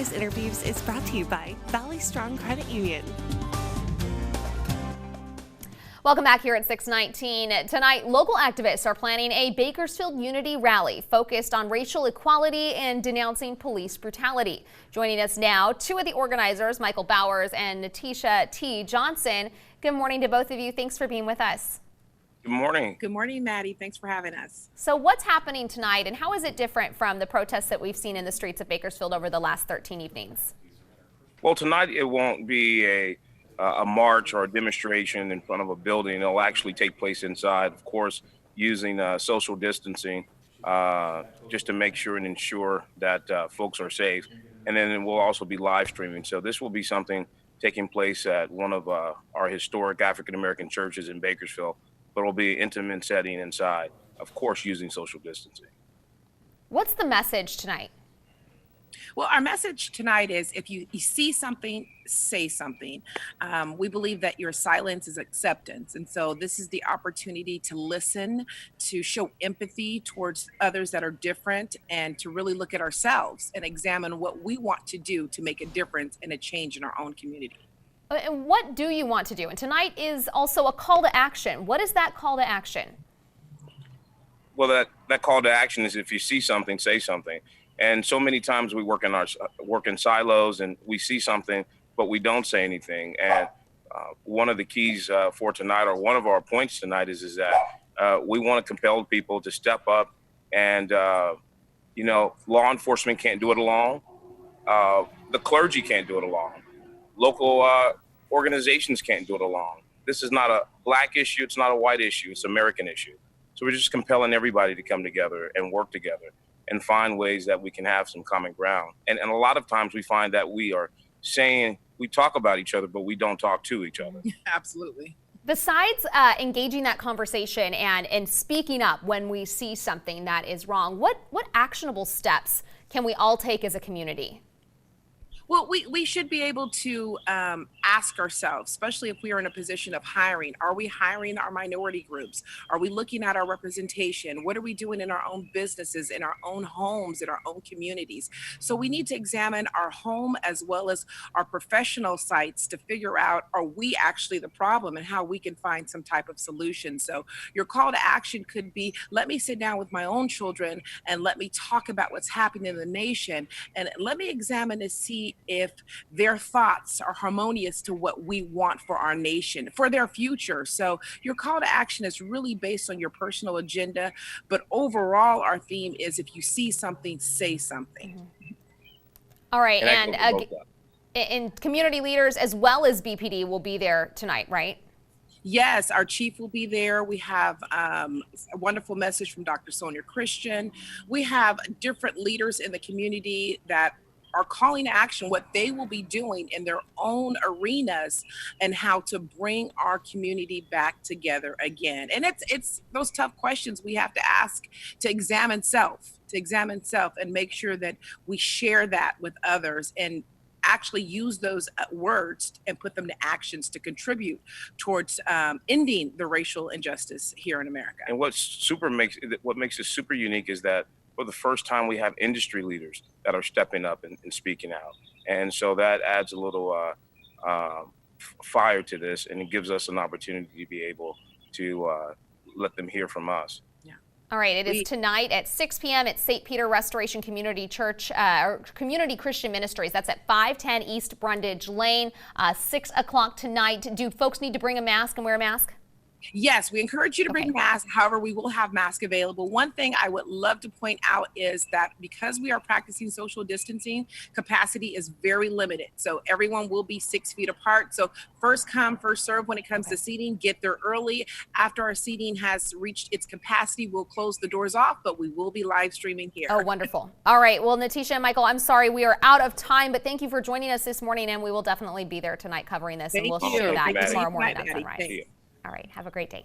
Sunrise Interviews is brought to you by Valley Strong Credit Union. Welcome back here at 619. Tonight, local activists are planning a Bakersfield Unity rally focused on racial equality and denouncing police brutality. Joining us now, two of the organizers, Michael Bowers and Natisha T. Johnson. Good morning to both of you. Thanks for being with us. Good morning. Good morning, Maddie. Thanks for having us. So what's happening tonight and how is it different from the protests that we've seen in the streets of Bakersfield over the last 13 evenings? Well, tonight it won't be a march or a demonstration in front of a building. It'll actually take place inside, of course, using social distancing just to make sure and ensure that folks are safe. And then it will also be live streaming. So this will be something taking place at one of our historic African-American churches in Bakersfield, but it'll be an intimate setting inside, of course, using social distancing. What's the message tonight? Well, our message tonight is if you see something, say something. We believe that your silence is acceptance. And so this is the opportunity to listen, to show empathy towards others that are different, and to really look at ourselves and examine what we want to do to make a difference and a change in our own community. And what do you want to do? And tonight is also a call to action. What is that call to action? Well, that call to action is if you see something, say something. And so many times we work in silos and we see something, but we don't say anything. And one of the keys for tonight, or one of our points tonight, is that we want to compel people to step up. And law enforcement can't do it alone. The clergy can't do it alone. Local organizations can't do it alone. This is not a black issue. It's not a white issue. It's an American issue. So we're just compelling everybody to come together and work together and find ways that we can have some common ground. And a lot of times we find that we talk about each other, but we don't talk to each other. Absolutely. Besides engaging that conversation and speaking up when we see something that is wrong, what actionable steps can we all take as a community? Well, we should be able to ask ourselves, especially if we are in a position of hiring, are we hiring our minority groups? Are we looking at our representation? What are we doing in our own businesses, in our own homes, in our own communities? So we need to examine our home as well as our professional sites to figure out, are we actually the problem, and how we can find some type of solution. So your call to action could be, let me sit down with my own children and let me talk about what's happening in the nation, and let me examine to see if their thoughts are harmonious to what we want for our nation, for their future. So your call to action is really based on your personal agenda, but overall our theme is if you see something, say something. Mm-hmm. All right, and community leaders as well as BPD will be there tonight, right? Yes, our chief will be there. We have a wonderful message from Dr. Sonia Christian. We have different leaders in the community that are calling to action what they will be doing in their own arenas and how to bring our community back together again. And it's those tough questions we have to ask, to examine self and make sure that we share that with others and actually use those words and put them to actions to contribute towards ending the racial injustice here in America. And what makes it super unique is that for the first time, we have industry leaders that are stepping up and speaking out. And so that adds a little fire to this, and it gives us an opportunity to be able to let them hear from us. Yeah. All right, it is tonight at 6 p.m. at St. Peter Restoration Community Church, or Community Christian Ministries. That's at 510 East Brundage Lane, 6 o'clock tonight. Do folks need to bring a mask and wear a mask? Yes, we encourage you to bring masks. However, we will have masks available. One thing I would love to point out is that because we are practicing social distancing, capacity is very limited. So everyone will be 6 feet apart. So first come, first serve when it comes to seating. Get there early. After our seating has reached its capacity, we'll close the doors off, but we will be live streaming here. Oh, wonderful. All right. Well, Natisha and Michael, I'm sorry we are out of time, but thank you for joining us this morning, and we will definitely be there tonight covering this, and we'll share that tomorrow morning on Sunrise. All right. Have a great day.